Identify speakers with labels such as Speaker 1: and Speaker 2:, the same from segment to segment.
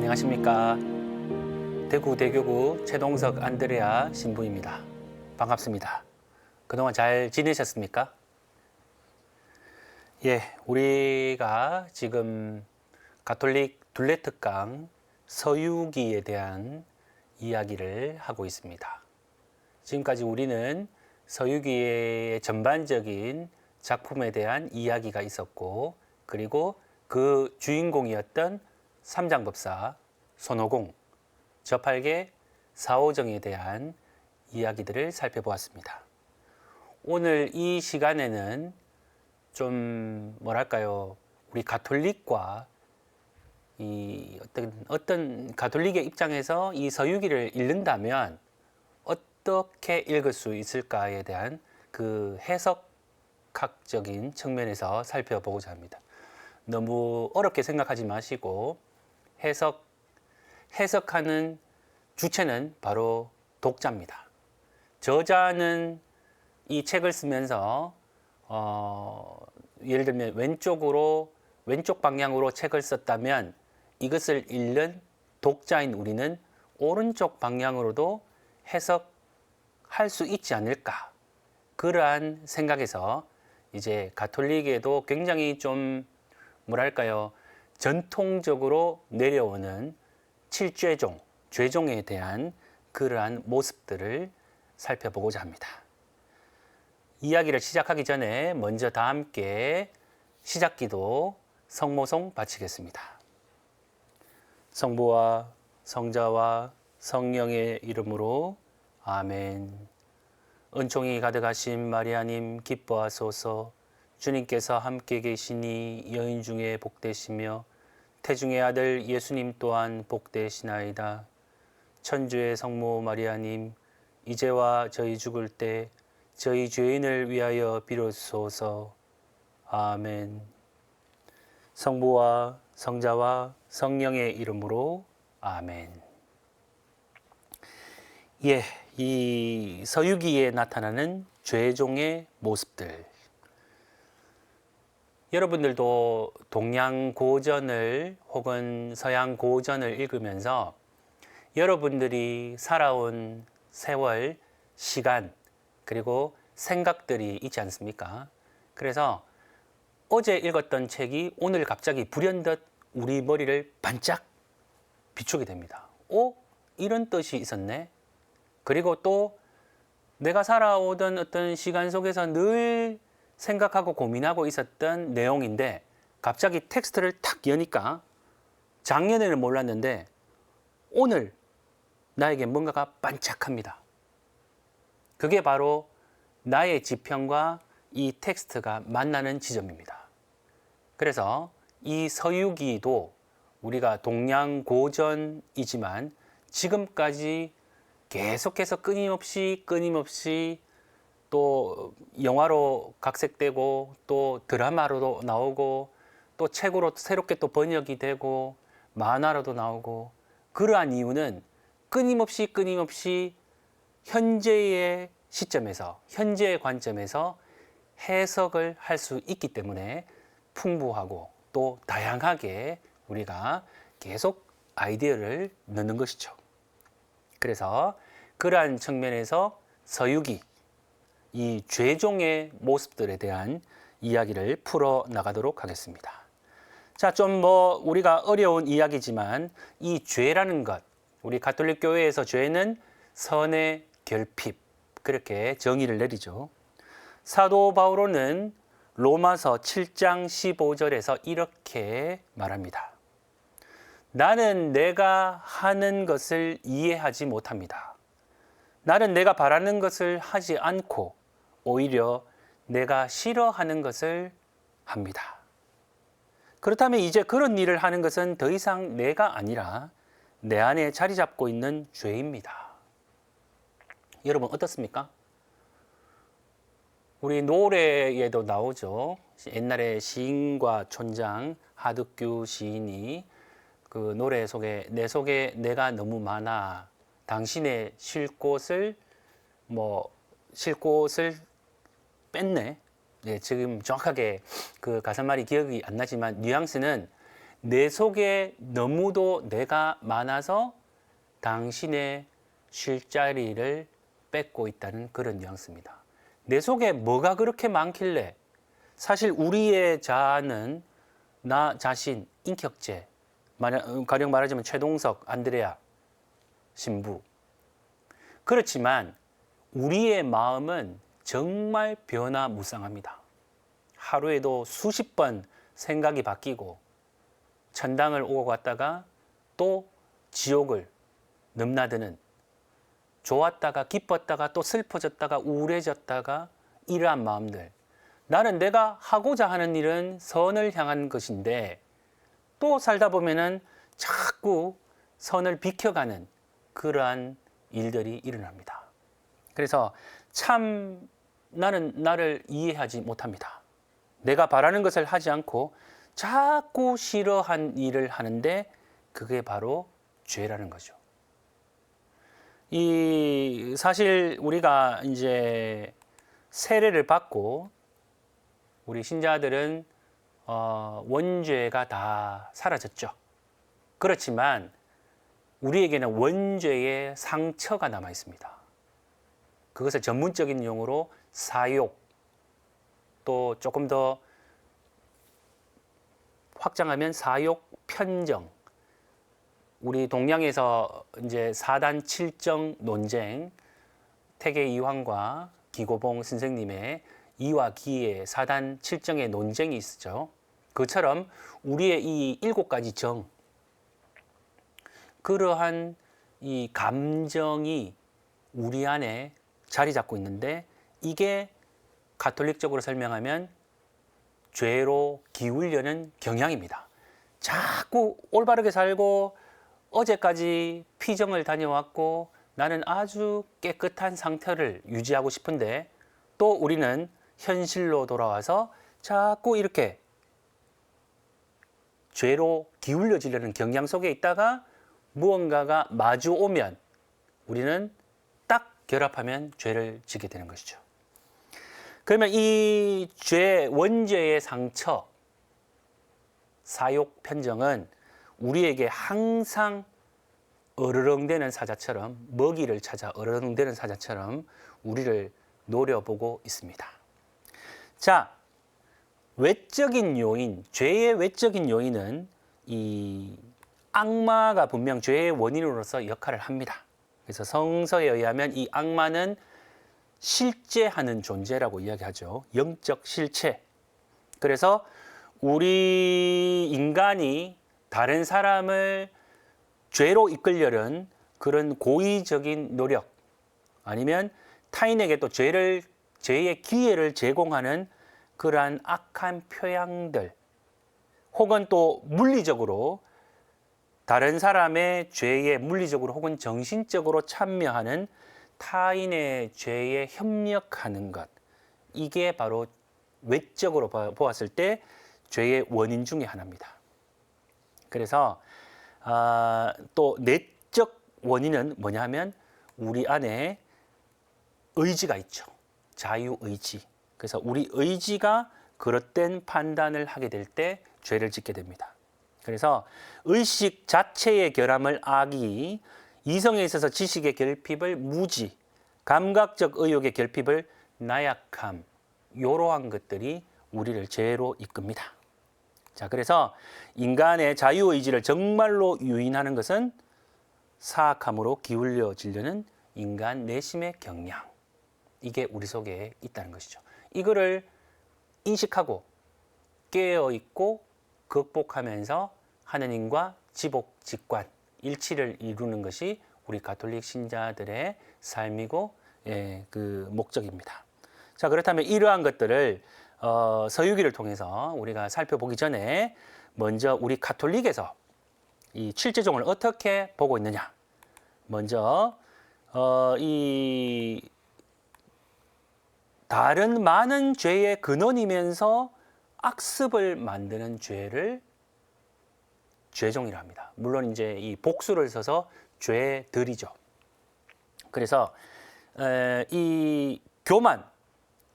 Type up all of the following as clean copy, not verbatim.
Speaker 1: 안녕하십니까. 대구 대교구 최동석 안드레아 신부입니다. 반갑습니다. 그동안 잘 지내셨습니까? 예, 우리가 지금 가톨릭 둘레특강 서유기에 대한 이야기를 하고 있습니다. 지금까지 우리는 서유기의 전반적인 작품에 대한 이야기가 있었고, 그리고 그 주인공이었던 삼장법사 손오공, 저팔계 사오정에 대한 이야기들을 살펴보았습니다. 오늘 이 시간에는 좀 뭐랄까요, 우리 가톨릭과 이 어떤 가톨릭의 입장에서 이 서유기를 읽는다면 어떻게 읽을 수 있을까에 대한 그 해석학적인 측면에서 살펴보고자 합니다. 너무 어렵게 생각하지 마시고 해석하는 주체는 바로 독자입니다. 저자는 이 책을 쓰면서 예를 들면 왼쪽 방향으로 책을 썼다면 이것을 읽는 독자인 우리는 오른쪽 방향으로도 해석할 수 있지 않을까, 그러한 생각에서 이제 가톨릭에도 굉장히 좀 뭐랄까요, 전통적으로 내려오는 칠죄종, 죄종에 대한 그러한 모습들을 살펴보고자 합니다. 이야기를 시작하기 전에 먼저 다 함께 시작기도 성모송 바치겠습니다. 성부와 성자와 성령의 이름으로 아멘. 은총이 가득하신 마리아님 기뻐하소서. 주님께서 함께 계시니 여인 중에 복되시며 태중의 아들 예수님 또한 복되시나이다. 천주의 성모 마리아님, 이제와 저희 죽을 때 저희 죄인을 위하여 빌어주소서. 아멘. 성부와 성자와 성령의 이름으로 아멘. 예, 이 서유기에 나타나는 죄종의 모습들. 여러분들도 동양 고전을 혹은 서양 고전을 읽으면서 여러분들이 살아온 세월, 시간, 그리고 생각들이 있지 않습니까? 그래서 어제 읽었던 책이 오늘 갑자기 불현듯 우리 머리를 반짝 비추게 됩니다. 이런 뜻이 있었네? 그리고 또 내가 살아오던 어떤 시간 속에서 늘 생각하고 고민하고 있었던 내용인데 갑자기 텍스트를 탁 여니까 작년에는 몰랐는데 오늘 나에게 뭔가가 반짝합니다. 그게 바로 나의 지평과 이 텍스트가 만나는 지점입니다. 그래서 이 서유기도 우리가 동양 고전이지만 지금까지 계속해서 끊임없이 또 영화로 각색되고 또 드라마로도 나오고 또 책으로 새롭게 또 번역이 되고 만화로도 나오고, 그러한 이유는 끊임없이 현재의 시점에서, 현재의 관점에서 해석을 할 수 있기 때문에 풍부하고 또 다양하게 우리가 계속 아이디어를 넣는 것이죠. 그래서 그러한 측면에서 서유기, 이 죄종의 모습들에 대한 이야기를 풀어 나가도록 하겠습니다. 자, 좀 우리가 어려운 이야기지만 이 죄라는 것, 우리 가톨릭 교회에서 죄는 선의 결핍, 그렇게 정의를 내리죠. 사도 바오로는 로마서 7장 15절에서 이렇게 말합니다. 나는 내가 하는 것을 이해하지 못합니다. 나는 내가 바라는 것을 하지 않고 오히려 내가 싫어하는 것을 합니다. 그렇다면 이제 그런 일을 하는 것은 더 이상 내가 아니라 내 안에 자리 잡고 있는 죄입니다. 여러분 어떻습니까? 우리 노래에도 나오죠. 옛날에 시인과 촌장 하득규 시인이 그 노래 속에 내 속에 내가 너무 많아, 당신의 쉴 곳을 뺐네. 네, 지금 정확하게 그 가사말이 기억이 안 나지만 뉘앙스는 내 속에 너무도 내가 많아서 당신의 쉴 자리를 뺏고 있다는 그런 뉘앙스입니다. 내 속에 뭐가 그렇게 많길래 사실 우리의 자아는 나 자신, 인격체, 가령 말하자면 최동석, 안드레아 신부. 그렇지만 우리의 마음은 정말 변화무쌍합니다. 하루에도 수십 번 생각이 바뀌고 천당을 오고 갔다가 또 지옥을 넘나드는, 좋았다가 기뻤다가 또 슬퍼졌다가 우울해졌다가 이러한 마음들. 나는 내가 하고자 하는 일은 선을 향한 것인데 또 살다 보면은 자꾸 선을 비켜가는 그러한 일들이 일어납니다. 그래서 참 나는 나를 이해하지 못합니다. 내가 바라는 것을 하지 않고 자꾸 싫어한 일을 하는데 그게 바로 죄라는 거죠. 사실 우리가 이제 세례를 받고 우리 신자들은 원죄가 다 사라졌죠. 그렇지만 우리에게는 원죄의 상처가 남아 있습니다. 그것을 전문적인 용어로 사욕, 또 조금 더 확장하면 사욕 편정. 우리 동양에서 이제 사단 칠정 논쟁, 태계 이황과 기고봉 선생님의 이와 기의 사단 칠정의 논쟁이 있었죠. 그처럼 우리의 이 7가지 정, 그러한 이 감정이 우리 안에 자리 잡고 있는데 이게 가톨릭적으로 설명하면 죄로 기울려는 경향입니다. 자꾸 올바르게 살고 어제까지 피정을 다녀왔고 나는 아주 깨끗한 상태를 유지하고 싶은데 또 우리는 현실로 돌아와서 자꾸 이렇게 죄로 기울여지려는 경향 속에 있다가 무언가가 마주오면 우리는 딱 결합하면 죄를 지게 되는 것이죠. 그러면 이 죄, 원죄의 상처, 사욕 편정은 우리에게 항상 어르렁대는 사자처럼, 먹이를 찾아 어르렁대는 사자처럼 우리를 노려보고 있습니다. 자, 외적인 요인, 죄의 외적인 요인은 이 악마가 분명 죄의 원인으로서 역할을 합니다. 그래서 성서에 의하면 이 악마는 실제하는 존재라고 이야기하죠. 영적 실체. 그래서 우리 인간이 다른 사람을 죄로 이끌려는 그런 고의적인 노력, 아니면 타인에게 또 죄의 기회를 제공하는 그러한 악한 표양들, 혹은 또 물리적으로 다른 사람의 죄에 물리적으로 혹은 정신적으로 참여하는 타인의 죄에 협력하는 것, 이게 바로 외적으로 보았을 때 죄의 원인 중에 하나입니다. 그래서 또 내적 원인은 뭐냐 하면 우리 안에 의지가 있죠. 자유의지. 그래서 우리 의지가 그릇된 판단을 하게 될 때 죄를 짓게 됩니다. 그래서 의식 자체의 결함을 악이, 이성에 있어서 지식의 결핍을 무지, 감각적 의욕의 결핍을 나약함, 이러한 것들이 우리를 죄로 이끕니다. 자, 그래서 인간의 자유의지를 정말로 유인하는 것은 사악함으로 기울여지려는 인간 내심의 경향, 이게 우리 속에 있다는 것이죠. 이거를 인식하고 깨어있고 극복하면서 하느님과 지복, 직관, 일치를 이루는 것이 우리 가톨릭 신자들의 삶이고 그 목적입니다. 자, 그렇다면 이러한 것들을 서유기를 통해서 우리가 살펴보기 전에 먼저 우리 가톨릭에서 이 칠죄종을 어떻게 보고 있느냐. 먼저 이 다른 많은 죄의 근원이면서 악습을 만드는 죄를 죄종이라 합니다. 물론 이제 이 복수를 써서 죄들이죠. 그래서 이 교만,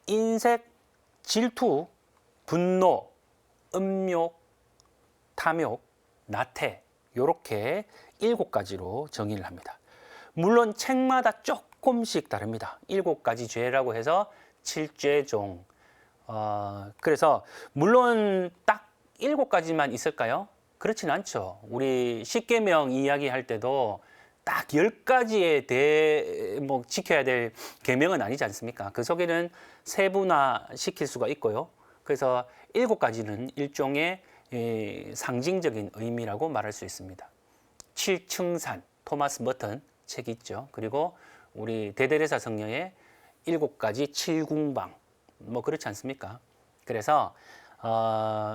Speaker 1: 인색, 질투, 분노, 음욕, 탐욕, 나태 요렇게 7가지로 정의를 합니다. 물론 책마다 조금씩 다릅니다. 7가지 죄라고 해서 7죄종. 그래서 물론 딱 7가지만 있을까요? 그렇진 않죠. 우리 십계명 이야기할 때도 딱 10가지에 뭐 지켜야 될 계명은 아니지 않습니까? 그 속에는 세분화 시킬 수가 있고요. 그래서 7가지는 일종의 상징적인 의미라고 말할 수 있습니다. 칠층산, 토마스 머튼 책이 있죠. 그리고 우리 대대레사 성령의 7가지 칠궁방, 뭐 그렇지 않습니까? 그래서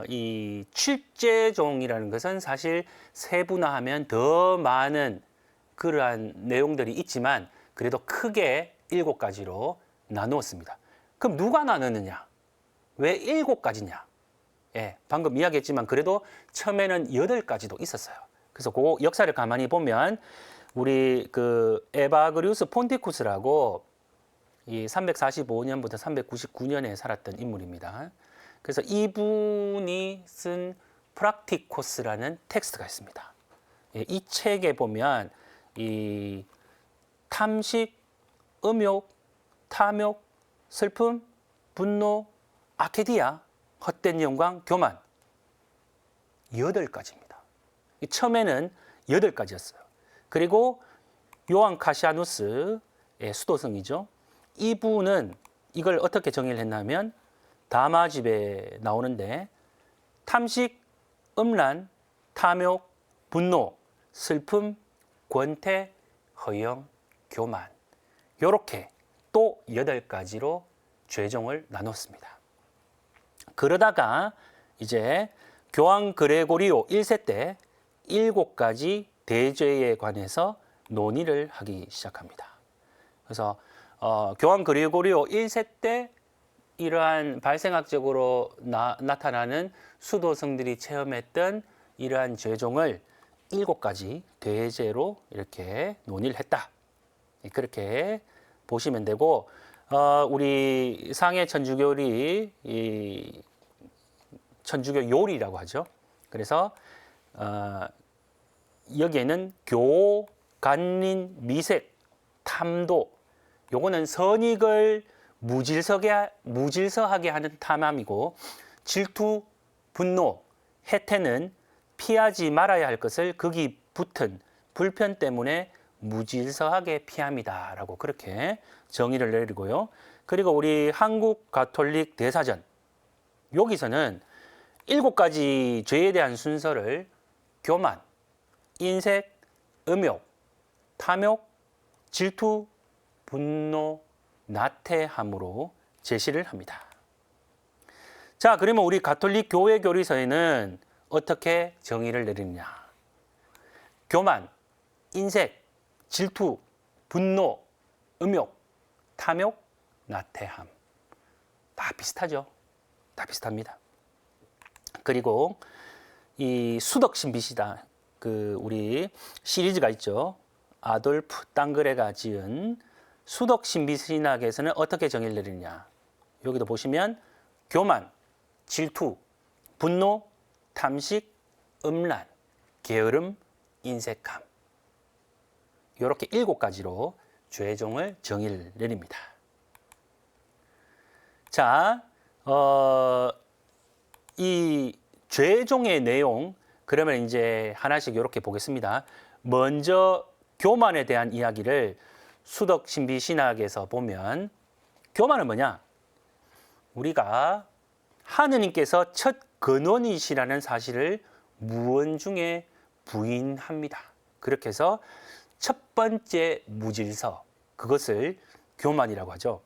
Speaker 1: 이 칠죄종이라는 것은 사실 세분화하면 더 많은 그러한 내용들이 있지만 그래도 크게 7가지로 나누었습니다. 그럼 누가 나누느냐? 왜 7가지냐? 예, 방금 이야기했지만 그래도 처음에는 8가지도 있었어요. 그래서 그 역사를 가만히 보면 우리 그 에바그리우스 폰티쿠스라고 이 345년부터 399년에 살았던 인물입니다. 그래서 이분이 쓴 프락티코스라는 텍스트가 있습니다. 예, 이 책에 보면 이 탐식, 음욕, 탐욕, 슬픔, 분노, 아케디아, 헛된 영광, 교만 8가지입니다. 처음에는 8가지였어요. 그리고 요한 카시아누스의 수도승이죠. 이분은 이걸 어떻게 정의를 했냐면 다마집에 나오는데 탐식, 음란, 탐욕, 분노, 슬픔, 권태, 허영, 교만 요렇게 또 8가지로 죄종을 나눴습니다. 그러다가 이제 교황 그레고리오 1세 때 7가지 대죄에 관해서 논의를 하기 시작합니다. 그래서 교황 그레고리오 1세 때 이러한 발생학적으로 나타나는 수도승들이 체험했던 이러한 죄종을 7가지 대죄로 이렇게 논의를 했다. 그렇게 보시면 되고 우리 상해 천주교리 이 천주교 요리라고 하죠. 그래서 여기에는 교, 간린, 미색, 탐도 요거는 선익을 무질서하게 하는 탐함이고 질투, 분노, 해태는 피하지 말아야 할 것을 거기 붙은 불편 때문에 무질서하게 피합니다. 라고 그렇게 정의를 내리고요. 그리고 우리 한국 가톨릭 대사전 여기서는 7가지 죄에 대한 순서를 교만, 인색, 음욕, 탐욕, 질투, 분노, 나태함으로 제시를 합니다. 자, 그러면 우리 가톨릭 교회 교리서에는 어떻게 정의를 내리느냐? 교만, 인색, 질투, 분노, 음욕, 탐욕, 나태함. 다 비슷하죠? 다 비슷합니다. 그리고 이 수덕신비시다. 그 우리 시리즈가 있죠. 아돌프 땅그레가 지은 수덕신비신학에서는 어떻게 정의를 내리느냐? 여기도 보시면 교만, 질투, 분노, 탐식, 음란, 게으름, 인색함. 이렇게 7가지로 죄종을 정의를 내립니다. 자, 이 죄종의 내용 그러면 이제 하나씩 이렇게 보겠습니다. 먼저 교만에 대한 이야기를 수덕신비신학에서 보면 교만은 뭐냐? 우리가 하느님께서 첫 근원이시라는 사실을 무언중에 부인합니다. 그렇게 해서 첫 번째 무질서, 그것을 교만이라고 하죠.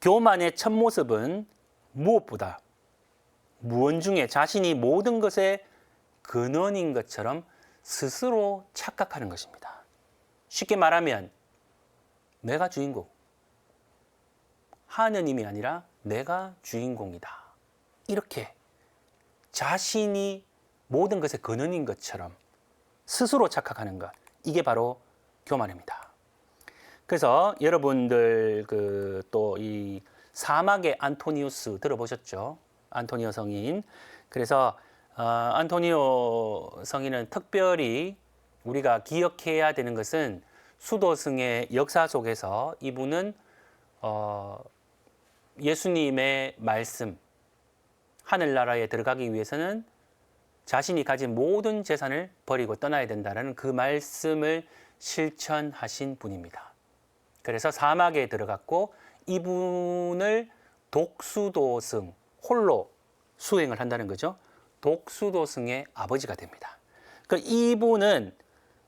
Speaker 1: 교만의 첫 모습은 무엇보다 무언중에 자신이 모든 것의 근원인 것처럼 스스로 착각하는 것입니다. 쉽게 말하면 내가 주인공, 하느님이 아니라 내가 주인공이다. 이렇게 자신이 모든 것의 근원인 것처럼 스스로 착각하는 것, 이게 바로 교만입니다. 그래서 여러분들 또 이 사막의 안토니우스 들어보셨죠? 안토니오 성인. 그래서 안토니오 성인은 특별히 우리가 기억해야 되는 것은 수도승의 역사 속에서 이분은 예수님의 말씀, 하늘나라에 들어가기 위해서는 자신이 가진 모든 재산을 버리고 떠나야 된다는 그 말씀을 실천하신 분입니다. 그래서 사막에 들어갔고 이분을 독수도승, 홀로 수행을 한다는 거죠. 독수도승의 아버지가 됩니다. 그 이분은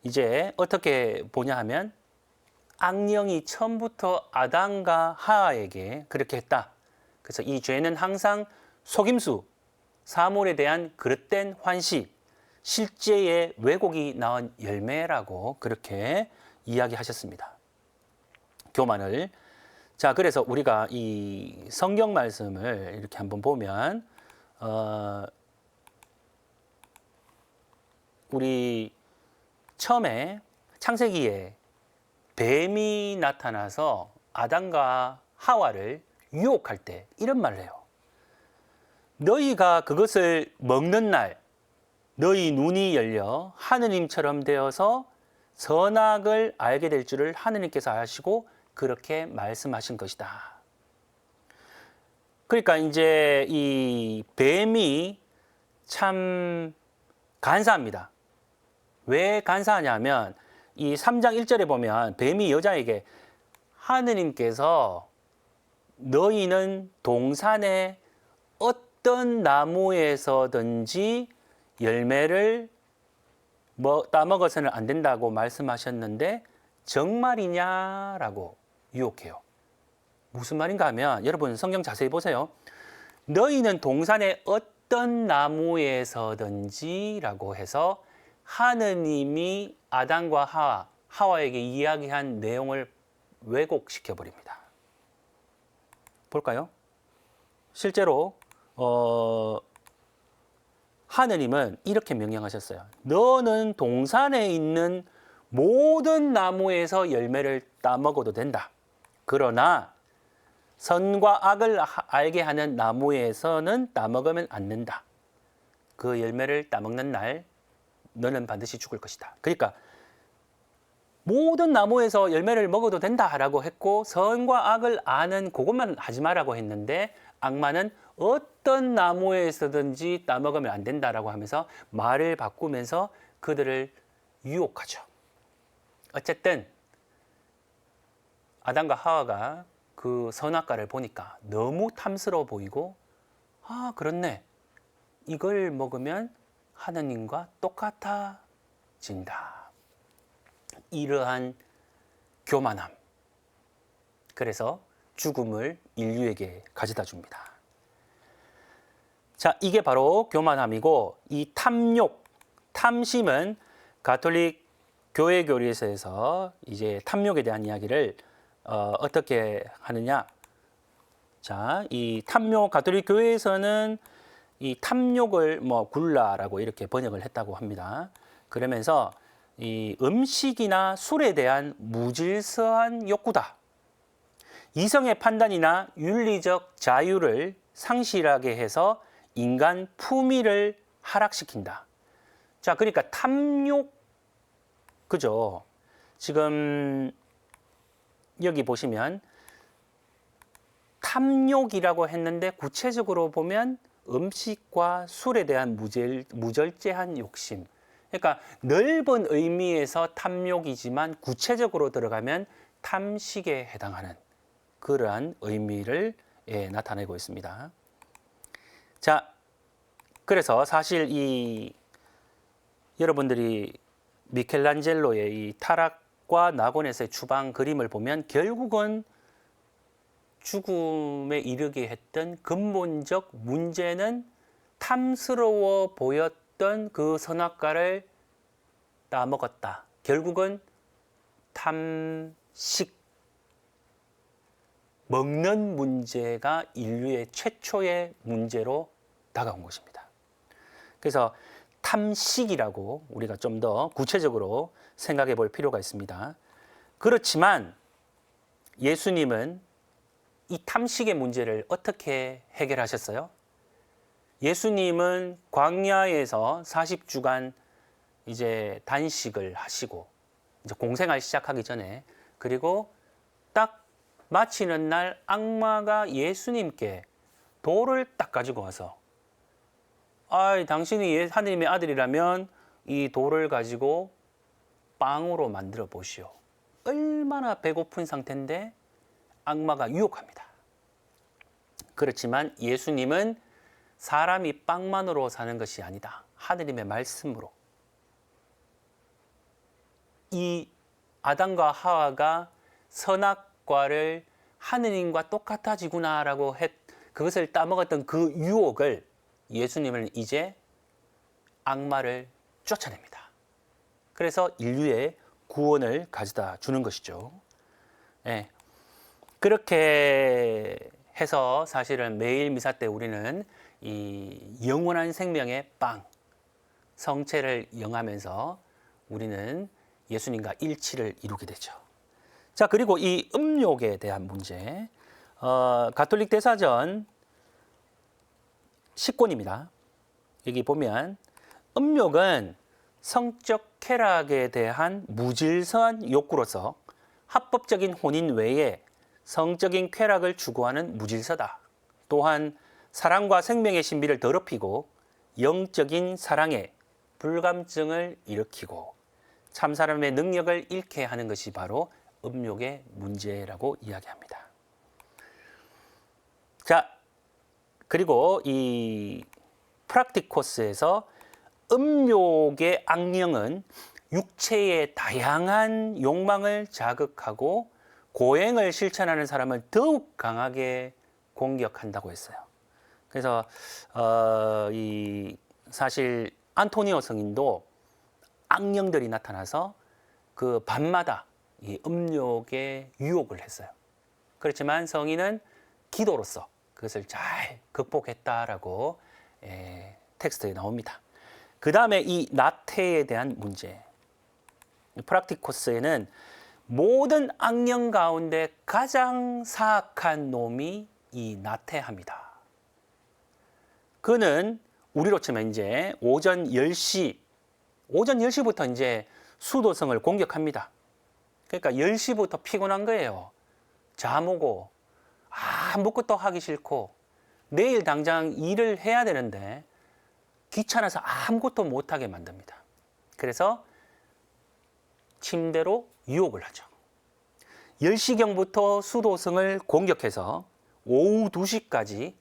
Speaker 1: 이제 어떻게 보냐 하면 악령이 처음부터 아담과 하와에게 그렇게 했다. 그래서 이 죄는 항상 속임수, 사물에 대한 그릇된 환시, 실제의 왜곡이 낳은 열매라고 그렇게 이야기하셨습니다. 교만을. 자, 그래서 우리가 이 성경 말씀을 이렇게 한번 보면 우리 처음에 창세기에 뱀이 나타나서 아담과 하와를 유혹할 때 이런 말을 해요. 너희가 그것을 먹는 날 너희 눈이 열려 하느님처럼 되어서 선악을 알게 될 줄을 하느님께서 아시고 그렇게 말씀하신 것이다. 그러니까 이제 이 뱀이 참 간사합니다. 왜 간사하냐면 이 3장 1절에 보면 뱀이 여자에게 하느님께서 너희는 동산의 어떤 나무에서든지 열매를 따먹어서는 안 된다고 말씀하셨는데 정말이냐라고 유혹해요. 무슨 말인가 하면 여러분 성경 자세히 보세요. 너희는 동산의 어떤 나무에서든지 라고 해서 하느님이 아담과 하와에게 이야기한 내용을 왜곡시켜 버립니다. 볼까요? 실제로 하느님은 이렇게 명령하셨어요. 너는 동산에 있는 모든 나무에서 열매를 따먹어도 된다. 그러나 선과 악을 알게 하는 나무에서는 따먹으면 안 된다. 그 열매를 따먹는 날 너는 반드시 죽을 것이다. 그러니까 모든 나무에서 열매를 먹어도 된다라고 했고 선과 악을 아는 그것만 하지 마라고 했는데 악마는 어떤 나무에서든지 따먹으면 안 된다라고 하면서 말을 바꾸면서 그들을 유혹하죠. 어쨌든 아담과 하와가 그 선악과를 보니까 너무 탐스러워 보이고 그렇네. 이걸 먹으면 하느님과 똑같아진다. 이러한 교만함. 그래서 죽음을 인류에게 가져다 줍니다. 자, 이게 바로 교만함이고 이 탐욕, 탐심은 가톨릭 교회 교리에서 이제 탐욕에 대한 이야기를 어떻게 하느냐? 자, 이 탐욕 가톨릭 교회에서는 이 탐욕을 굴라라고 이렇게 번역을 했다고 합니다. 그러면서 이 음식이나 술에 대한 무질서한 욕구다. 이성의 판단이나 윤리적 자유를 상실하게 해서 인간 품위를 하락시킨다. 자, 그러니까 탐욕, 그죠? 지금 여기 보시면 탐욕이라고 했는데 구체적으로 보면 음식과 술에 대한 무절제한 욕심. 그러니까 넓은 의미에서 탐욕이지만 구체적으로 들어가면 탐식에 해당하는 그러한 의미를 나타내고 있습니다. 자, 그래서 사실 이 여러분들이 미켈란젤로의 이 타락과 낙원에서의 추방 그림을 보면 결국은 죽음에 이르게 했던 근본적 문제는 탐스러워 보였던 그 선악과를 따먹었다. 결국은 탐식, 먹는 문제가 인류의 최초의 문제로 다가온 것입니다. 그래서 탐식이라고 우리가 좀 더 구체적으로 생각해 볼 필요가 있습니다. 그렇지만 예수님은 이 탐식의 문제를 어떻게 해결하셨어요? 예수님은 광야에서 40주간 이제 단식을 하시고 이제 공생활 시작하기 전에, 그리고 딱 마치는 날 악마가 예수님께 돌을 딱 가지고 와서, 당신이 하느님의 아들이라면 이 돌을 가지고 빵으로 만들어 보시오. 얼마나 배고픈 상태인데 악마가 유혹합니다. 그렇지만 예수님은 사람이 빵만으로 사는 것이 아니다. 하느님의 말씀으로. 이 아담과 하와가 선악과를 하느님과 똑같아지구나라고 그것을 따먹었던 그 유혹을 예수님은 이제 악마를 쫓아냅니다. 그래서 인류의 구원을 가져다 주는 것이죠. 네. 그렇게 해서 사실은 매일 미사 때 우리는 이 영원한 생명의 빵, 성체를 영하면서 우리는 예수님과 일치를 이루게 되죠. 자, 그리고 이 음욕에 대한 문제. 가톨릭 대사전 10권입니다. 여기 보면 음욕은 성적 쾌락에 대한 무질서한 욕구로서 합법적인 혼인 외에 성적인 쾌락을 추구하는 무질서다. 또한 사랑과 생명의 신비를 더럽히고 영적인 사랑에 불감증을 일으키고 참사람의 능력을 잃게 하는 것이 바로 음욕의 문제라고 이야기합니다. 자, 그리고 이 프락티코스에서 음욕의 악령은 육체의 다양한 욕망을 자극하고 고행을 실천하는 사람을 더욱 강하게 공격한다고 했어요. 그래서 사실 안토니오 성인도 악령들이 나타나서 그 밤마다 이 음욕의 유혹을 했어요. 그렇지만 성인은 기도로서 그것을 잘 극복했다라고 텍스트에 나옵니다. 그 다음에 이 나태에 대한 문제. 프락티코스에는 모든 악령 가운데 가장 사악한 놈이 이 나태합니다. 그는 우리로 치면 이제 오전 10시부터 이제 수도성을 공격합니다. 그러니까 10시부터 피곤한 거예요. 잠 오고 아무것도 하기 싫고 내일 당장 일을 해야 되는데 귀찮아서 아무것도 못하게 만듭니다. 그래서 침대로 유혹을 하죠. 10시경부터 수도성을 공격해서 오후 2시까지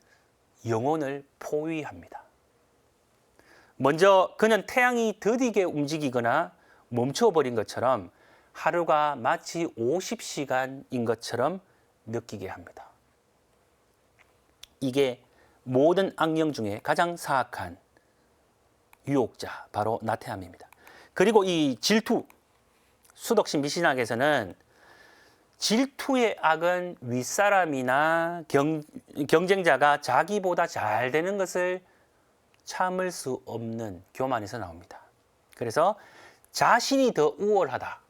Speaker 1: 영혼을 포위합니다. 먼저 그는 태양이 더디게 움직이거나 멈춰버린 것처럼 하루가 마치 50시간인 것처럼 느끼게 합니다. 이게 모든 악령 중에 가장 사악한 유혹자, 바로 나태함입니다. 그리고 이 질투, 수덕신 미신학에서는 질투의 악은 윗사람이나 경쟁자가 자기보다 잘 되는 것을 참을 수 없는 교만에서 나옵니다. 그래서 자신이 더 우월하다,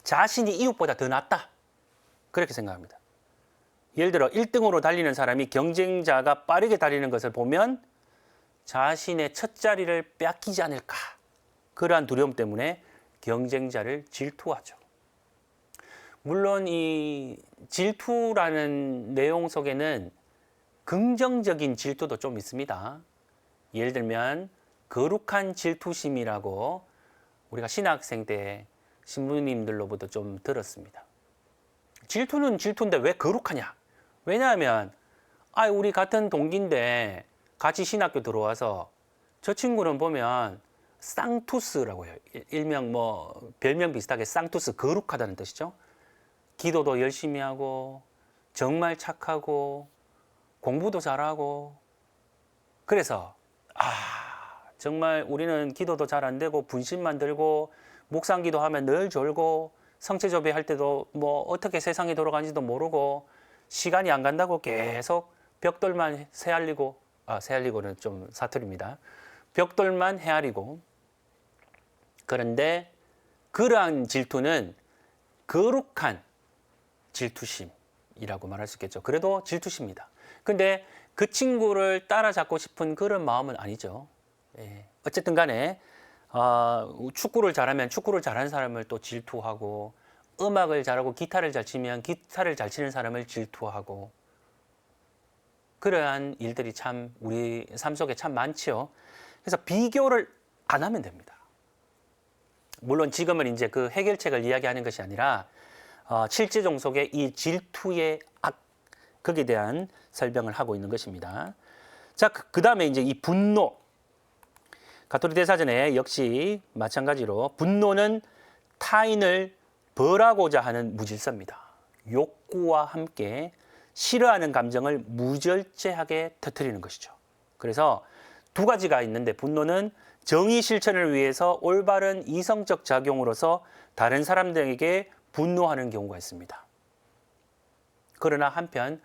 Speaker 1: 자신이 이웃보다 더 낫다, 그렇게 생각합니다. 예를 들어 1등으로 달리는 사람이 경쟁자가 빠르게 달리는 것을 보면 자신의 첫 자리를 뺏기지 않을까, 그러한 두려움 때문에 경쟁자를 질투하죠. 물론 이 질투라는 내용 속에는 긍정적인 질투도 좀 있습니다. 예를 들면 거룩한 질투심이라고 우리가 신학생 때 신부님들로부터 좀 들었습니다. 질투는 질투인데 왜 거룩하냐? 왜냐하면 우리 같은 동기인데 같이 신학교 들어와서 저 친구는 보면 쌍투스라고 해요. 일명 별명 비슷하게 쌍투스, 거룩하다는 뜻이죠. 기도도 열심히 하고 정말 착하고 공부도 잘하고, 그래서 정말 우리는 기도도 잘 안 되고 분심만 들고 묵상기도 하면 늘 졸고 성체조배 할 때도 어떻게 세상이 돌아가는지도 모르고 시간이 안 간다고 계속 벽돌만 헤아리고, 헤아리고는 좀 사투리입니다. 벽돌만 헤아리고. 그런데 그러한 질투는 거룩한 질투심이라고 말할 수 있겠죠. 그래도 질투심이다. 근데 그 친구를 따라잡고 싶은 그런 마음은 아니죠. 예. 어쨌든 간에 축구를 잘하면 축구를 잘하는 사람을 또 질투하고, 음악을 잘하고 기타를 잘 치면 기타를 잘 치는 사람을 질투하고, 그러한 일들이 참 우리 삶 속에 참 많지요. 그래서 비교를 안 하면 됩니다. 물론 지금은 이제 그 해결책을 이야기하는 것이 아니라 칠제종 속의 이 질투의 악, 거기에 대한 설명을 하고 있는 것입니다. 자, 그 다음에 이제 이 분노. 가톨릭 대사전에 역시 마찬가지로 분노는 타인을 벌하고자 하는 무질서입니다. 욕구와 함께 싫어하는 감정을 무절제하게 터뜨리는 것이죠. 그래서 두 가지가 있는데, 분노는 정의 실천을 위해서 올바른 이성적 작용으로서 다른 사람들에게 분노하는 경우가 있습니다. 그러나 한편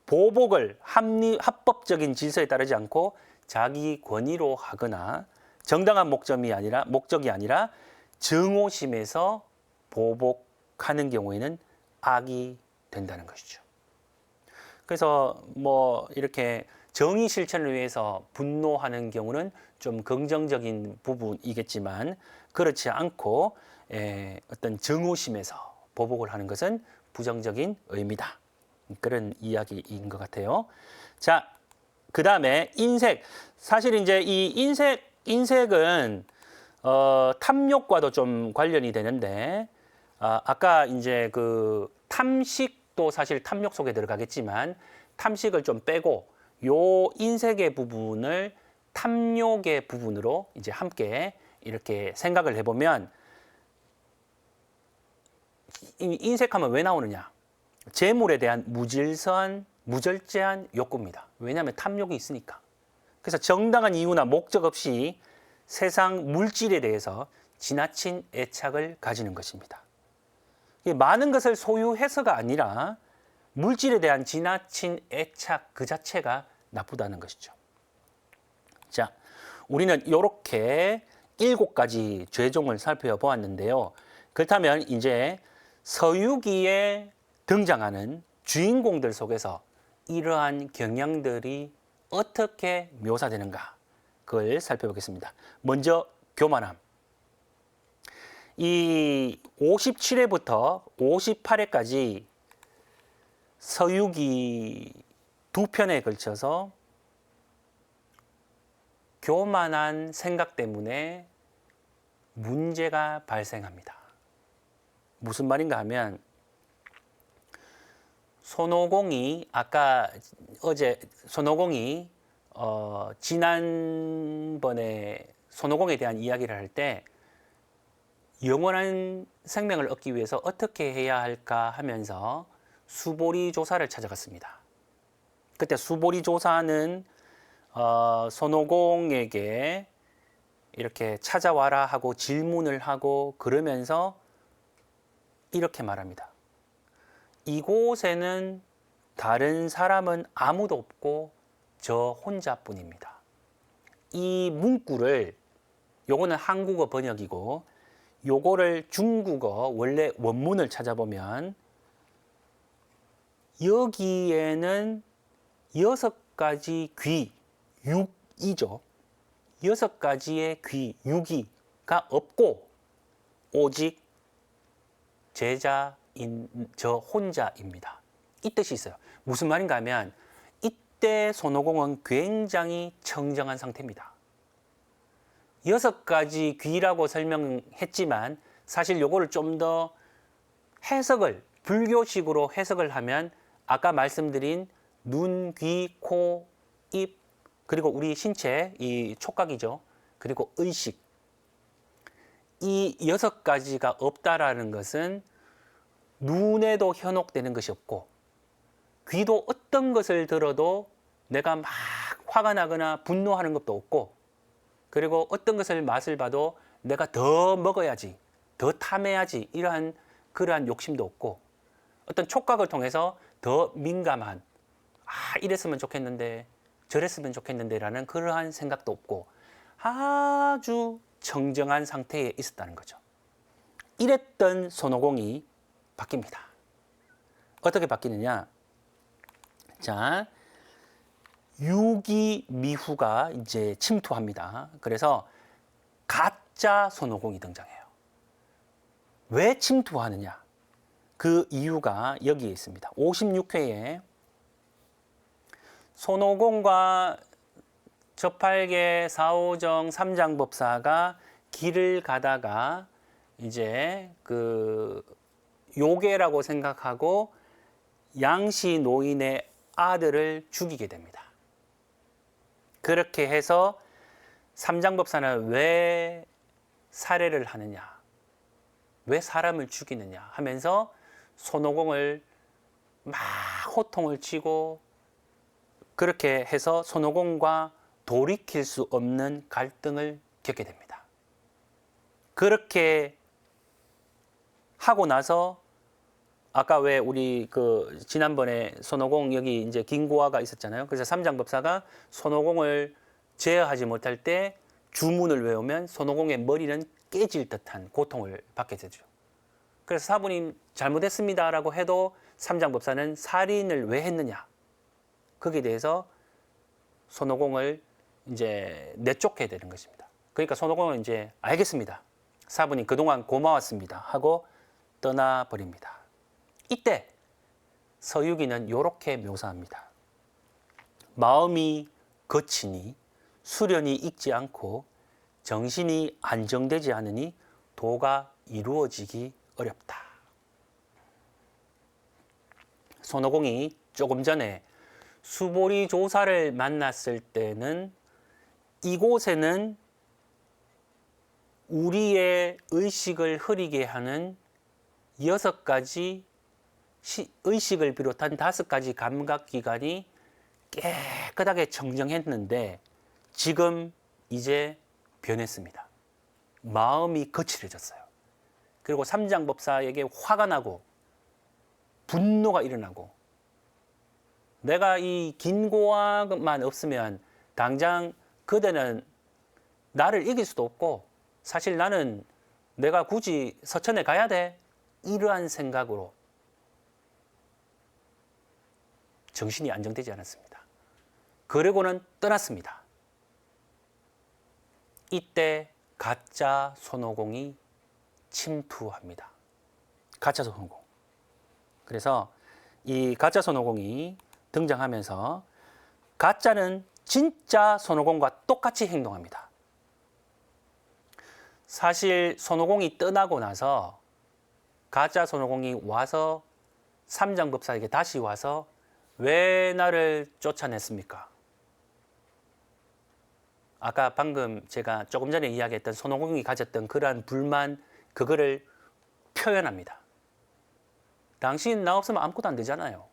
Speaker 1: 보복을 합법적인 질서에 따르지 않고 자기 권위로 하거나 정당한 목적이 아니라 증오심에서 보복하는 경우에는 악이 된다는 것이죠. 그래서 뭐 이렇게 정의 실천을 위해서 분노하는 경우는 좀 긍정적인 부분이겠지만, 그렇지 않고 어떤 증오심에서 보복을 하는 것은 부정적인 의미다. 그런 이야기인 것 같아요. 자, 그 다음에 인색. 사실 이제 이 인색은 탐욕과도 좀 관련이 되는데, 아까 이제 그 탐식도 사실 탐욕 속에 들어가겠지만, 탐식을 좀 빼고 요 인색의 부분을 탐욕의 부분으로 이제 함께 이렇게 생각을 해보면, 인색하면 왜 나오느냐? 재물에 대한 무절제한 욕구입니다. 왜냐하면 탐욕이 있으니까. 그래서 정당한 이유나 목적 없이 세상 물질에 대해서 지나친 애착을 가지는 것입니다. 많은 것을 소유해서가 아니라 물질에 대한 지나친 애착 그 자체가 나쁘다는 것이죠. 자, 우리는 이렇게 7가지 죄종을 살펴보았는데요. 그렇다면 이제 서유기에 등장하는 주인공들 속에서 이러한 경향들이 어떻게 묘사되는가, 그걸 살펴보겠습니다. 먼저 교만함. 이 57회부터 58회까지 서유기 두 편에 걸쳐서 교만한 생각 때문에 문제가 발생합니다. 무슨 말인가 하면, 손오공이 지난번에 손오공에 대한 이야기를 할 때 영원한 생명을 얻기 위해서 어떻게 해야 할까 하면서 수보리 조사를 찾아갔습니다. 그때 수보리 조사는 손오공에게 이렇게 찾아와라 하고 질문을 하고 그러면서 이렇게 말합니다. 이곳에는 다른 사람은 아무도 없고 저 혼자뿐입니다. 이 문구를, 요거는 한국어 번역이고, 요거를 중국어 원래 원문을 찾아보면 여기에는 6가지 귀, 육이죠. 6가지의 귀, 유기가 없고 오직 제자인 저 혼자입니다. 이 뜻이 있어요. 무슨 말인가 하면, 이때 손오공은 굉장히 청정한 상태입니다. 6가지 귀라고 설명했지만 사실 요거를 좀 더 해석을, 불교식으로 해석을 하면 아까 말씀드린 눈, 귀, 코, 입, 그리고 우리 신체, 이 촉각이죠. 그리고 의식. 이 6가지가 없다라는 것은 눈에도 현혹되는 것이 없고, 귀도 어떤 것을 들어도 내가 막 화가 나거나 분노하는 것도 없고, 그리고 어떤 것을 맛을 봐도 내가 더 먹어야지, 더 탐해야지, 그러한 욕심도 없고, 어떤 촉각을 통해서 더 민감한, 이랬으면 좋겠는데 저랬으면 좋겠는데 라는 그러한 생각도 없고, 아주 청정한 상태에 있었다는 거죠. 이랬던 손오공이 바뀝니다. 어떻게 바뀌느냐? 자, 유기미후가 이제 침투합니다. 그래서 가짜 손오공이 등장해요. 왜 침투하느냐? 그 이유가 여기에 있습니다. 56회에 손오공과 저팔계, 사오정, 삼장법사가 길을 가다가 이제 그 요괴라고 생각하고 양씨 노인의 아들을 죽이게 됩니다. 그렇게 해서 삼장법사는 왜 살해를 하느냐, 왜 사람을 죽이느냐 하면서 손오공을 막 호통을 치고 그렇게 해서 손오공과 돌이킬 수 없는 갈등을 겪게 됩니다. 그렇게 하고 나서 아까 왜 우리 그 지난번에 손오공 여기 이제 긴고아가 있었잖아요. 그래서 삼장법사가 손오공을 제어하지 못할 때 주문을 외우면 손오공의 머리는 깨질 듯한 고통을 받게 되죠. 그래서 사부님 잘못했습니다라고 해도 삼장법사는 살인을 왜 했느냐 거기에 대해서 손오공을 이제 내쫓게 되는 것입니다. 그러니까 손오공은 이제 알겠습니다. 사부님 그동안 고마웠습니다 하고 떠나버립니다. 이때 서유기는 이렇게 묘사합니다. 마음이 거치니 수련이 익지 않고 정신이 안정되지 않으니 도가 이루어지기 어렵다. 손오공이 조금 전에 수보리 조사를 만났을 때는 이곳에는 우리의 의식을 흐리게 하는 6가지 의식을 비롯한 5가지 감각기관이 깨끗하게 청정했는데 지금 이제 변했습니다. 마음이 거칠어졌어요. 그리고 삼장법사에게 화가 나고 분노가 일어나고 내가 이 긴고아만 없으면 당장 그대는 나를 이길 수도 없고 사실 나는 내가 굳이 서천에 가야 돼 이러한 생각으로 정신이 안정되지 않았습니다. 그러고는 떠났습니다. 이때 가짜 손오공이 침투합니다. 가짜 손오공. 그래서 이 가짜 손오공이 등장하면서 가짜는 진짜 손오공과 똑같이 행동합니다. 사실 손오공이 떠나고 나서 가짜 손오공이 와서 삼장법사에게 다시 와서 왜 나를 쫓아냈습니까? 아까 방금 제가 조금 전에 이야기했던 손오공이 가졌던 그러한 불만 그거를 표현합니다. 당신 나 없으면 아무것도 안 되잖아요.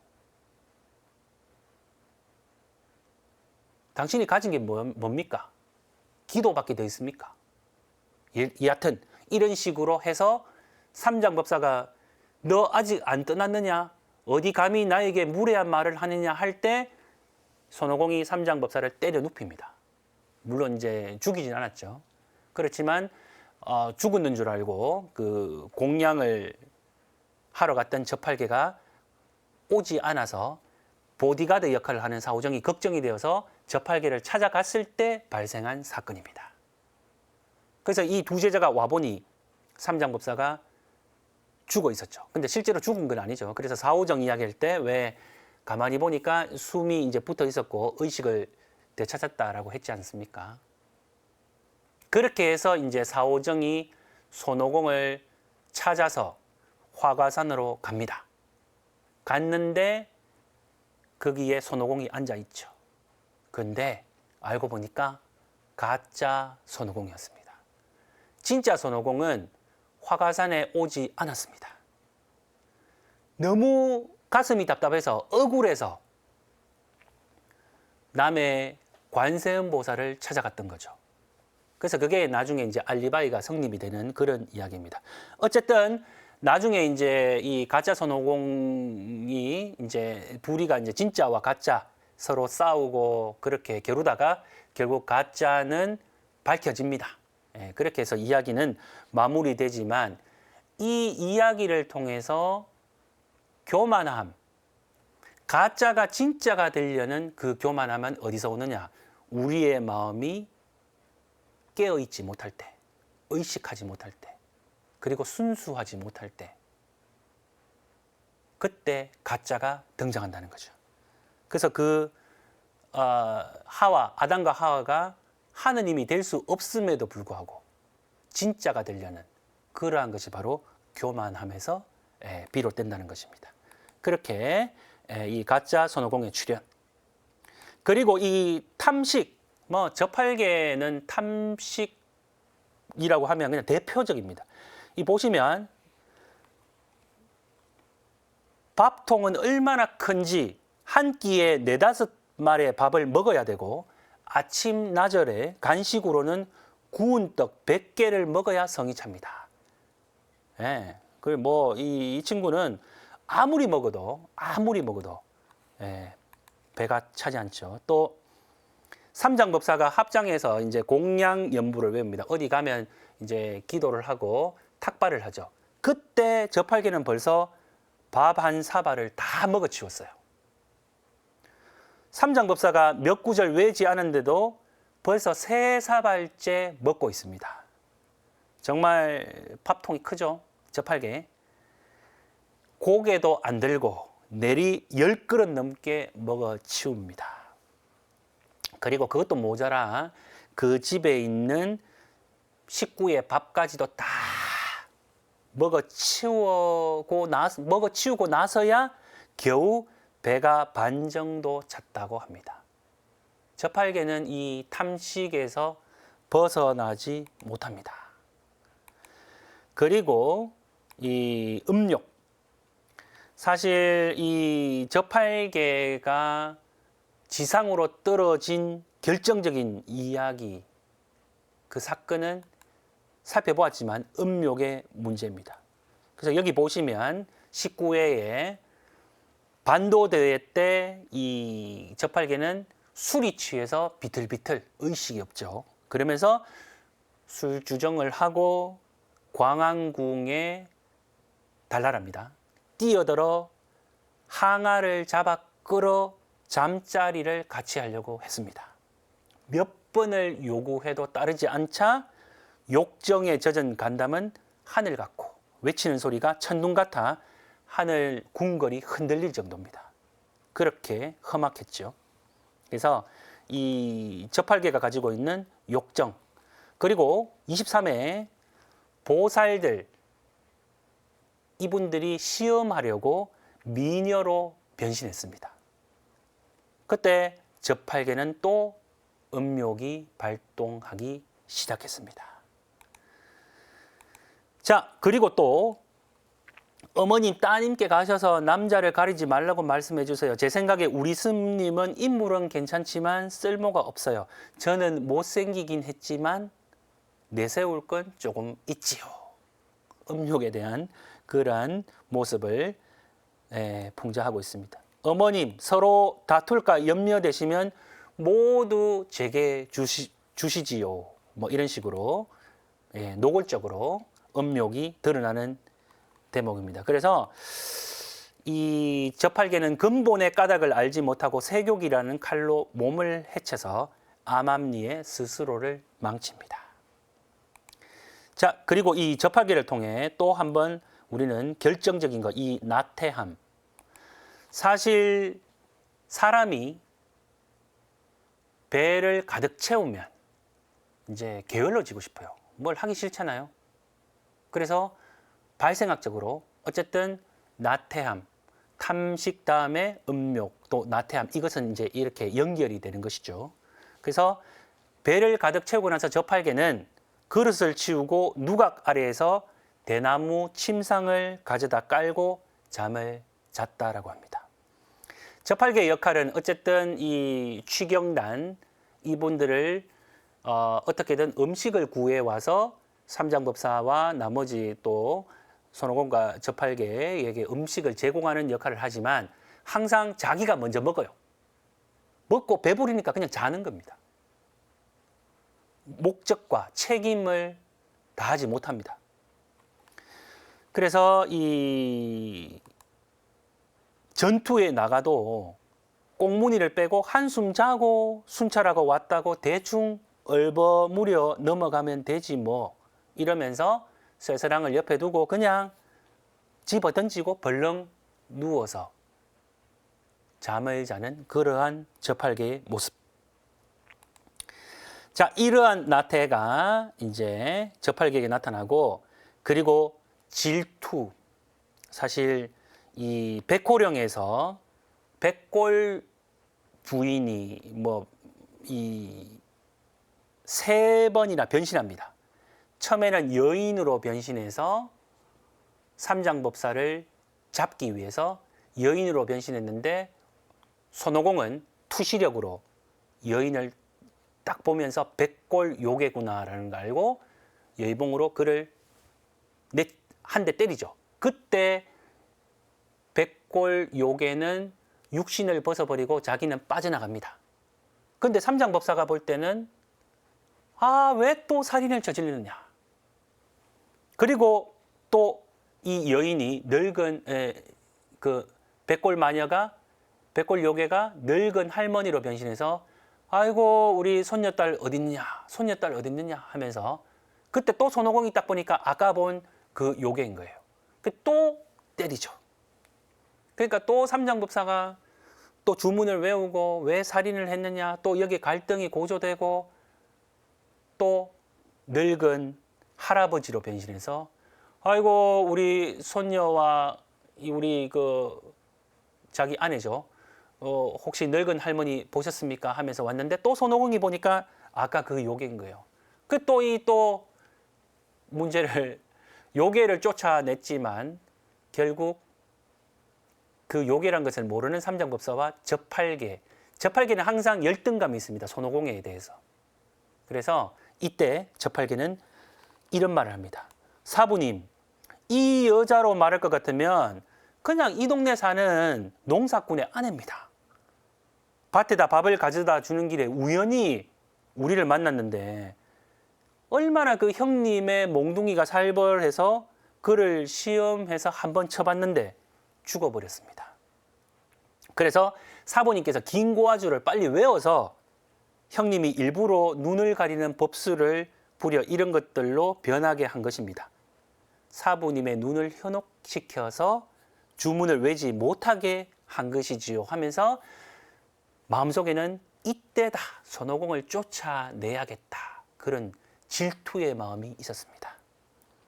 Speaker 1: 당신이 가진 게 뭡니까? 기도밖에 더 있습니까? 여하튼 이런 식으로 해서 삼장법사가 너 아직 안 떠났느냐? 어디 감히 나에게 무례한 말을 하느냐 할 때 손오공이 삼장법사를 때려 눕힙니다. 물론 이제 죽이진 않았죠. 그렇지만 죽었는 줄 알고 그 공양을 하러 갔던 저팔계가 오지 않아서 보디가드 역할을 하는 사오정이 걱정이 되어서 저팔계를 찾아갔을 때 발생한 사건입니다. 그래서 이 두 제자가 와보니 삼장법사가 죽어 있었죠. 근데 실제로 죽은 건 아니죠. 그래서 사오정 이야기할 때 왜 가만히 보니까 숨이 이제 붙어 있었고 의식을 되찾았다라고 했지 않습니까? 그렇게 해서 이제 사오정이 손오공을 찾아서 화과산으로 갑니다. 갔는데 거기에 손오공이 앉아 있죠. 근데 알고 보니까 가짜 손오공이었습니다. 진짜 손오공은 화과산에 오지 않았습니다. 너무 가슴이 답답해서 억울해서 남해 관세음보살을 찾아갔던 거죠. 그래서 그게 나중에 이제 알리바이가 성립이 되는 그런 이야기입니다. 어쨌든 나중에 이제 이 가짜 손오공이 이제 둘이가 이제 진짜와 가짜 서로 싸우고 그렇게 겨루다가 결국 가짜는 밝혀집니다. 예, 그렇게 해서 이야기는 마무리되지만 이 이야기를 통해서 교만함, 가짜가 진짜가 되려는 그 교만함은 어디서 오느냐? 우리의 마음이 깨어있지 못할 때, 의식하지 못할 때, 그리고 순수하지 못할 때, 그때 가짜가 등장한다는 거죠. 그래서 아담과 하와가 하느님이 될 수 없음에도 불구하고 진짜가 되려는 그러한 것이 바로 교만함에서 비롯된다는 것입니다. 그렇게 이 가짜 손오공의 출현, 그리고 이 탐식, 저팔계는 탐식이라고 하면 그냥 대표적입니다. 이 보시면 밥통은 얼마나 큰지 한 끼에 4-5마리의 밥을 먹어야 되고, 아침 나절에 간식으로는 구운 떡 100개를 먹어야 성이 찹니다. 이 친구는 아무리 먹어도 배가 차지 않죠. 또 삼장법사가 합장해서 이제 공양연부를 외웁니다. 어디 가면 이제 기도를 하고 탁발을 하죠. 그때 저팔계는 벌써 밥 한 사발을 다 먹어치웠어요. 삼장법사가 몇 구절 외지 않은데도 벌써 3사발째 먹고 있습니다. 정말 밥통이 크죠, 저팔계. 고개도 안 들고 내리 10그릇 넘게 먹어치웁니다. 그리고 그것도 모자라 그 집에 있는 식구의 밥까지도 다 먹어치우고 나서야 겨우 배가 반 정도 찼다고 합니다. 저팔계는 이 탐식에서 벗어나지 못합니다. 그리고 이 음욕. 사실 이 저팔계가 지상으로 떨어진 결정적인 이야기, 그 사건은 살펴보았지만 음욕의 문제입니다. 그래서 여기 보시면 19회에 반도대회 때 이 저팔계는 술이 취해서 비틀비틀 의식이 없죠. 그러면서 술 주정을 하고 광안궁에 달달합니다. 뛰어들어 항아를 잡아 끌어 잠자리를 같이 하려고 했습니다. 몇 번을 요구해도 따르지 않자 욕정에 젖은 간담은 하늘 같고 외치는 소리가 천둥 같아 하늘 궁궐이 흔들릴 정도입니다. 그렇게 험악했죠. 그래서 이 저팔계가 가지고 있는 욕정, 그리고 23회 보살들, 이분들이 시험하려고 미녀로 변신했습니다. 그때 저팔계는 또 음욕이 발동하기 시작했습니다. 자, 그리고 또 어머님, 따님께 가셔서 남자를 가리지 말라고 말씀해 주세요. 제 생각에 우리 스님은 인물은 괜찮지만 쓸모가 없어요. 저는 못생기긴 했지만 내세울 건 조금 있지요. 음욕에 대한 그러한 모습을 풍자하고 있습니다. 어머님, 서로 다툴까 염려되시면 모두 제게 주시지요. 이런 식으로 노골적으로 음욕이 드러나는 대목입니다. 그래서 이 저팔계는 근본의 까닭을 알지 못하고 세욕이라는 칼로 몸을 해쳐서 암암리에 스스로를 망칩니다. 자, 그리고 이 저팔계를 통해 또 한번 우리는 결정적인 것, 이 나태함. 사실 사람이 배를 가득 채우면 이제 게을러지고 싶어요. 뭘 하기 싫잖아요. 그래서 발생학적으로 어쨌든 나태함, 탐식 다음에 음욕, 또 나태함, 이것은 이제 이렇게 연결이 되는 것이죠. 그래서 배를 가득 채우고 나서 저팔계는 그릇을 치우고 누각 아래에서 대나무 침상을 가져다 깔고 잠을 잤다라고 합니다. 저팔계의 역할은 어쨌든 이 취경단, 이분들을 어떻게든 음식을 구해와서 삼장법사와 나머지 또 손오공과 저팔계에게 음식을 제공하는 역할을 하지만 항상 자기가 먼저 먹어요. 먹고 배부르니까 그냥 자는 겁니다. 목적과 책임을 다하지 못합니다. 그래서 이 전투에 나가도 꽁무니를 빼고 한숨 자고 순찰하고 왔다고 대충 얼버무려 넘어가면 되지 뭐 이러면서 쇠사랑을 옆에 두고 그냥 집어 던지고 벌렁 누워서 잠을 자는 그러한 저팔계의 모습. 자, 이러한 나태가 이제 저팔계에게 나타나고, 그리고 질투. 사실 이 백호령에서 백골 부인이 뭐 이 3번이나 변신합니다. 처음에는 여인으로 변신해서 삼장법사를 잡기 위해서 여인으로 변신했는데, 손오공은 투시력으로 여인을 딱 보면서 백골 요괴구나라는 걸 알고 여의봉으로 그를 한 대 때리죠. 그때 백골 요괴는 육신을 벗어버리고 자기는 빠져나갑니다. 근데 삼장법사가 볼 때는 왜 또 살인을 저지르느냐. 그리고 또 이 여인이 늙은 그 백골 마녀가, 백골 요괴가 늙은 할머니로 변신해서 아이고 우리 손녀딸 어딨냐, 손녀딸 어딨느냐 하면서, 그때 또 손오공이 딱 보니까 아까 본 그 요괴인 거예요. 또 때리죠. 그러니까 또 삼장법사가 또 주문을 외우고 왜 살인을 했느냐, 또 여기 갈등이 고조되고, 또 늙은 할아버지로 변신해서 아이고 우리 손녀와 우리 그 자기 아내죠. 혹시 늙은 할머니 보셨습니까? 하면서 왔는데 또 손오공이 보니까 아까 그 요괴인 거예요. 그 또 문제를, 요괴를 쫓아냈지만 결국 그 요괴란 것을 모르는 삼장법사와 저팔계는 항상 열등감이 있습니다. 손오공에 대해서. 그래서 이때 저팔계는 이런 말을 합니다. 사부님, 이 여자로 말할 것 같으면 그냥 이 동네 사는 농사꾼의 아내입니다. 밭에다 밥을 가져다 주는 길에 우연히 우리를 만났는데 얼마나 그 형님의 몽둥이가 살벌해서 그를 시험해서 한번 쳐봤는데 죽어버렸습니다. 그래서 사부님께서 긴 고화주를 빨리 외워서 형님이 일부러 눈을 가리는 법수를 부려 이런 것들로 변하게 한 것입니다. 사부님의 눈을 현혹시켜서 주문을 외지 못하게 한 것이지요 하면서 마음속에는 이때다, 손오공을 쫓아내야겠다, 그런 질투의 마음이 있었습니다.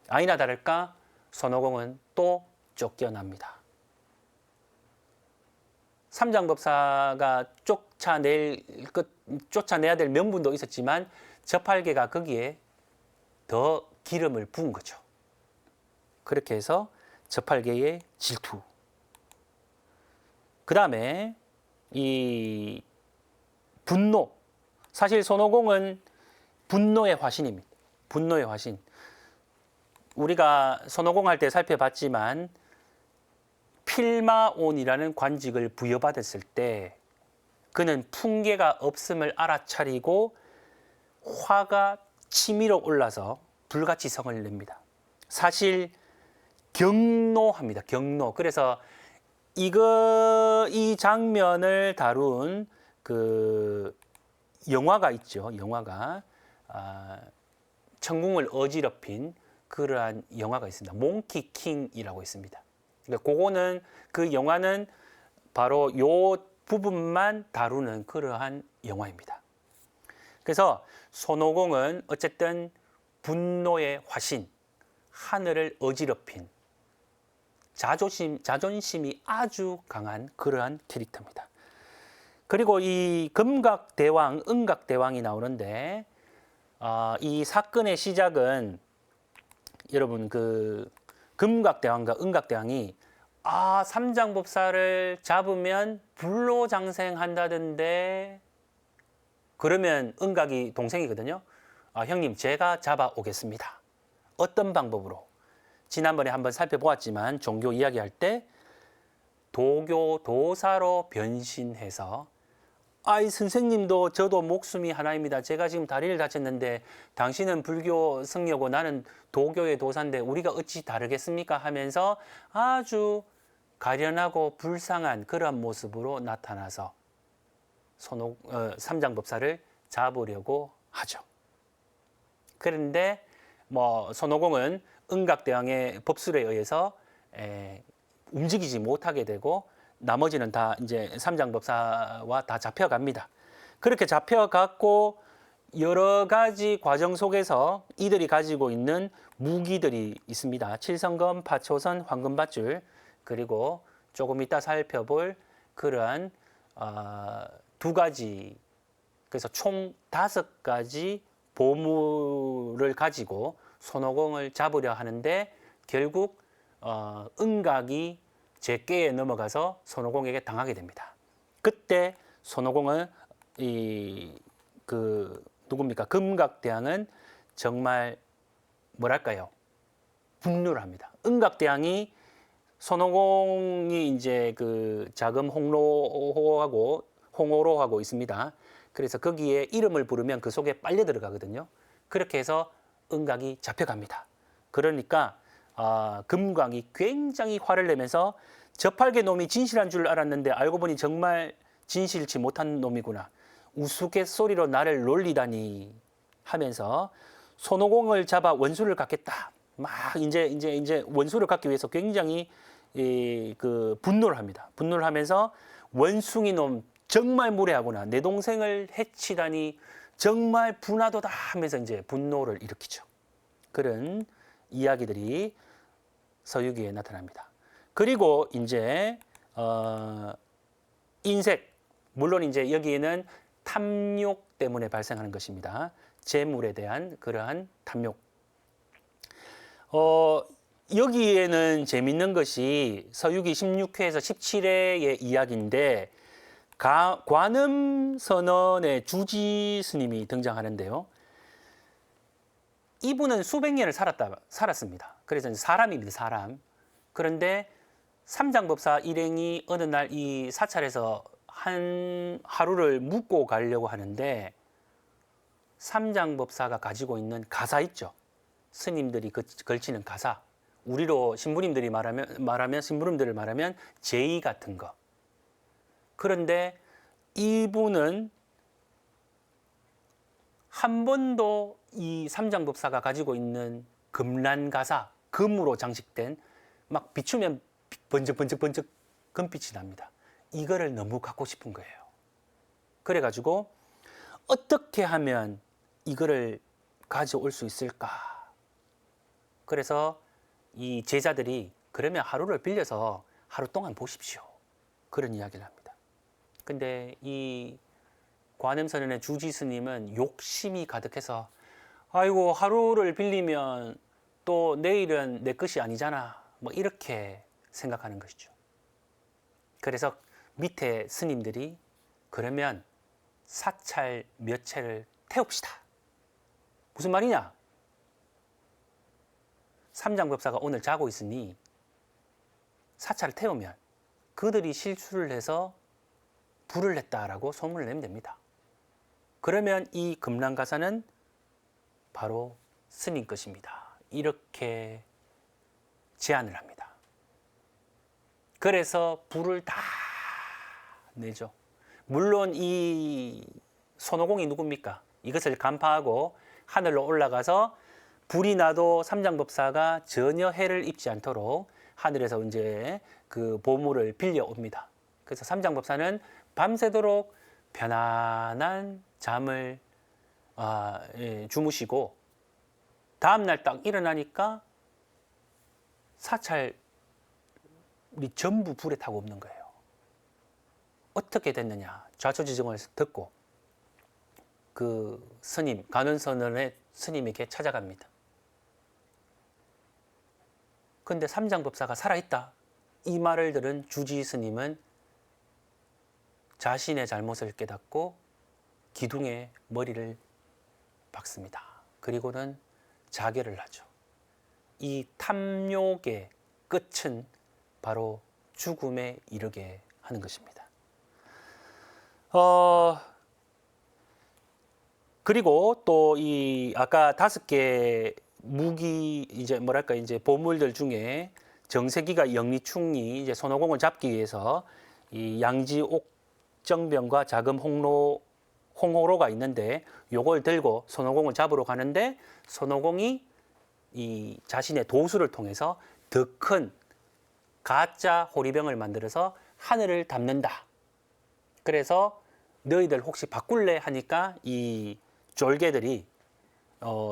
Speaker 1: 아니나 다를까 손오공은 또 쫓겨납니다. 삼장법사가 쫓아내야 될 명분도 있었지만 저팔계가 거기에 더 기름을 부은 거죠. 그렇게 해서 저팔계의 질투. 그 다음에 이 분노. 사실 손오공은 분노의 화신입니다. 분노의 화신. 우리가 손오공 할 때 살펴봤지만 필마온이라는 관직을 부여받았을 때 그는 풍계가 없음을 알아차리고 화가 치밀어 올라서 불같이 성을 냅니다. 사실 경노합니다. 경노. 그래서 이 장면을 다룬 그 영화가 있죠. 영화가 천궁을 어지럽힌 그러한 영화가 있습니다. 몽키 킹이라고 있습니다. 그러니까 그 영화는 바로 요 부분만 다루는 그러한 영화입니다. 그래서 손오공은 어쨌든 분노의 화신, 하늘을 어지럽힌 자존심이 아주 강한 그러한 캐릭터입니다. 그리고 이 금각대왕, 은각대왕이 나오는데 이 사건의 시작은 여러분 그 금각대왕과 은각대왕이 삼장법사를 잡으면 불로장생한다던데, 그러면 은각이 동생이거든요. 형님 제가 잡아오겠습니다. 어떤 방법으로? 지난번에 한번 살펴보았지만 종교 이야기할 때 도교 도사로 변신해서 선생님도 저도 목숨이 하나입니다. 제가 지금 다리를 다쳤는데 당신은 불교 성녀고 나는 도교의 도사인데 우리가 어찌 다르겠습니까? 하면서 아주 가련하고 불쌍한 그런 모습으로 나타나서 삼장법사를 잡으려고 하죠. 그런데 뭐 손오공은 응각대왕의 법술에 의해서 움직이지 못하게 되고 나머지는 다 이제 삼장법사와 다 잡혀갑니다. 그렇게 잡혀갔고 여러 가지 과정 속에서 이들이 가지고 있는 무기들이 있습니다. 칠성검, 파초선, 황금밧줄, 그리고 조금 이따 살펴볼 그러한 두 가지, 그래서 총 5가지 보물을 가지고 손오공을 잡으려 하는데 결국 응각이 제께에 넘어가서 손오공에게 당하게 됩니다. 그때 손오공은 누굽니까? 금각대왕은 정말 뭐랄까요? 분노를 합니다. 응각대왕이 손오공이 이제 그 자금 홍오로하고 있습니다. 그래서 거기에 이름을 부르면 그 속에 빨려 들어가거든요. 그렇게 해서 응각이 잡혀갑니다. 그러니까 금광이 굉장히 화를 내면서 저팔계 놈이 진실한 줄 알았는데 알고 보니 정말 진실치 못한 놈이구나. 우스갯소리로 나를 놀리다니 하면서 손오공을 잡아 원수를 갖겠다. 막 이제 원수를 갖기 위해서 굉장히 분노를 합니다. 분노를 하면서 원숭이 놈 정말 무례하구나. 내 동생을 해치다니 정말 분하도다 하면서 이제 분노를 일으키죠. 그런 이야기들이 서유기에 나타납니다. 그리고 이제 인색, 물론 이제 여기에는 탐욕 때문에 발생하는 것입니다. 재물에 대한 그러한 탐욕. 여기에는 재밌는 것이 서유기 16회에서 17회의 이야기인데 관음선언의 주지 스님이 등장하는데요. 이분은 수백 년을 살았습니다. 그래서 사람입니다, 사람. 그런데 삼장법사 일행이 어느 날 이 사찰에서 한 하루를 묵고 가려고 하는데 삼장법사가 가지고 있는 가사 있죠. 스님들이 걸치는 가사. 우리로 신부님들이 신부님들을 말하면 제의 같은 거. 그런데 이분은 한 번도 이 삼장법사가 가지고 있는 금란가사, 금으로 장식된 막 비추면 번쩍번쩍 금빛이 납니다. 이거를 너무 갖고 싶은 거예요. 그래가지고 어떻게 하면 이거를 가져올 수 있을까? 그래서 이 제자들이 그러면 하루를 빌려서 하루 동안 보십시오. 그런 이야기를 합니다. 근데 이 관음선언의 주지 스님은 욕심이 가득해서 아이고 하루를 빌리면 또 내일은 내 것이 아니잖아. 뭐 이렇게 생각하는 것이죠. 그래서 밑에 스님들이 그러면 사찰 몇 채를 태웁시다. 무슨 말이냐? 삼장법사가 오늘 자고 있으니 사찰을 태우면 그들이 실수를 해서 불을 냈다라고 소문을 내면 됩니다. 그러면 이 금란가사는 바로 스님 것입니다. 이렇게 제안을 합니다. 그래서 불을 다 내죠. 물론 이 손오공이 누굽니까? 이것을 간파하고 하늘로 올라가서 불이 나도 삼장법사가 전혀 해를 입지 않도록 하늘에서 이제 그 보물을 빌려옵니다. 그래서 삼장법사는 밤새도록 편안한 잠을 주무시고 다음날 딱 일어나니까 사찰이 전부 불에 타고 없는 거예요. 어떻게 됐느냐? 좌초지종을 듣고 그 스님, 관음선언의 스님에게 찾아갑니다. 근데 삼장법사가 살아있다. 이 말을 들은 주지 스님은 자신의 잘못을 깨닫고 기둥에 머리를 박습니다. 그리고는 자결을 하죠. 이 탐욕의 끝은 바로 죽음에 이르게 하는 것입니다. 그리고 또 이 아까 5개 무기 이제 뭐랄까 이제 보물들 중에 정세기가 영리충이 이제 손오공을 잡기 위해서 이 양지 옥정병과 자금 홍호로가 있는데 요걸 들고 손오공을 잡으러 가는데 손오공이 이 자신의 도수를 통해서 더 큰 가짜 호리병을 만들어서 하늘을 덮는다. 그래서 너희들 혹시 바꿀래 하니까 이 졸개들이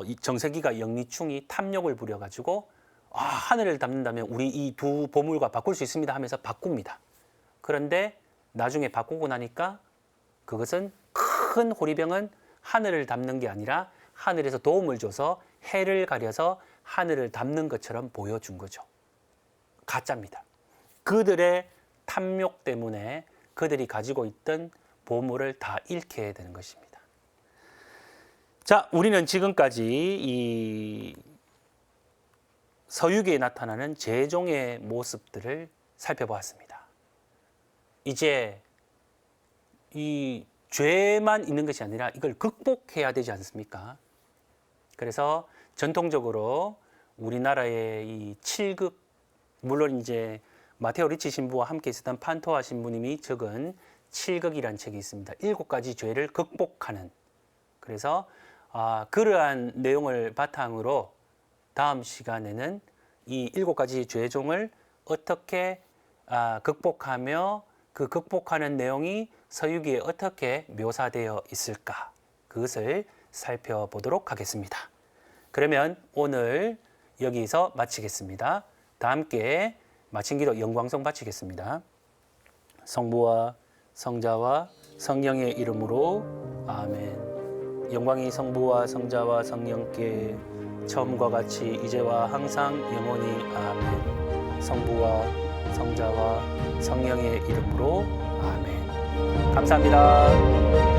Speaker 1: 이 정세기가 영리충이 탐욕을 부려가지고 하늘을 덮는다면 우리 이 두 보물과 바꿀 수 있습니다 하면서 바꿉니다. 그런데 나중에 바꾸고 나니까 그것은 큰 호리병은 하늘을 덮는 게 아니라 하늘에서 도움을 줘서 해를 가려서 하늘을 덮는 것처럼 보여준 거죠. 가짜입니다. 그들의 탐욕 때문에 그들이 가지고 있던 보물을 다 잃게 되는 것입니다. 자, 우리는 지금까지 이 서유기에 나타나는 제종의 모습들을 살펴보았습니다. 이제 이 죄만 있는 것이 아니라 이걸 극복해야 되지 않습니까? 그래서 전통적으로 우리나라의 이 7극, 물론 이제 마테오 리치 신부와 함께 있었던 판토아 신부님이 적은 7극이라는 책이 있습니다. 7가지 죄를 극복하는. 그래서 그러한 내용을 바탕으로 다음 시간에는 이 7가지 죄종을 어떻게 극복하며 그 극복하는 내용이 서유기에 어떻게 묘사되어 있을까, 그것을 살펴보도록 하겠습니다. 그러면 오늘 여기서 마치겠습니다. 다 함께 마친 기도 영광송 바치겠습니다. 성부와 성자와 성령의 이름으로 아멘. 영광이 성부와 성자와 성령께 처음과 같이 이제와 항상 영원히 아멘. 성부와 성자와 성령의 이름으로 아멘. 감사합니다.